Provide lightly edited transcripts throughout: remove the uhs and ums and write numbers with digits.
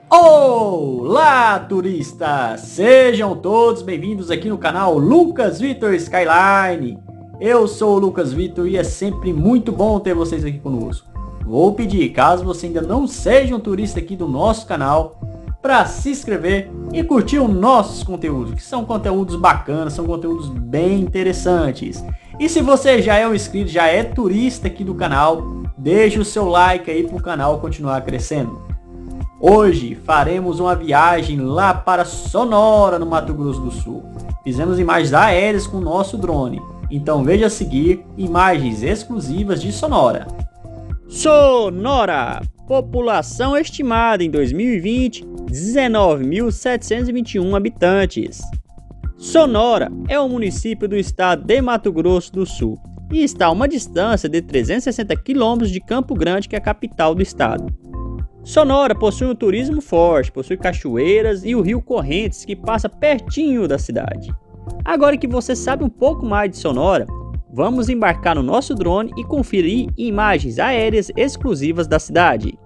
Olá, turistas! Sejam todos bem-vindos aqui no canal Lucas Vitor Skyline. Eu sou o Lucas Vitor e é sempre muito bom ter vocês aqui conosco. Vou pedir, caso você ainda não seja um turista aqui do nosso canal, para se inscrever e curtir os nossos conteúdos, que são conteúdos bacanas, são conteúdos bem interessantes. E se você já é um inscrito, já é turista aqui do canal, deixe o seu like aí para o canal continuar crescendo. Hoje faremos uma viagem lá para Sonora, no Mato Grosso do Sul. Fizemos imagens aéreas com o nosso drone. Então veja a seguir imagens exclusivas de Sonora. Sonora! População estimada em 2020, 19.721 habitantes. Sonora é um município do estado de Mato Grosso do Sul e está a uma distância de 360 km de Campo Grande, que é a capital do estado. Sonora possui um turismo forte, possui cachoeiras e o rio Correntes, que passa pertinho da cidade. Agora que você sabe um pouco mais de Sonora, vamos embarcar no nosso drone e conferir imagens aéreas exclusivas da cidade.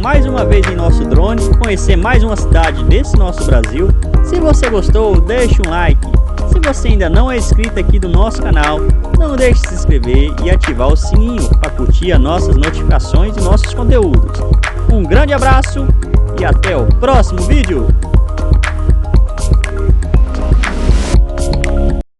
mais uma vez em nosso drone, conhecer mais uma cidade desse nosso Brasil. Se você gostou, deixe um like. Se você ainda não é inscrito aqui do nosso canal, não deixe de se inscrever e ativar o sininho para curtir as nossas notificações e nossos conteúdos. Um grande abraço e até o próximo vídeo!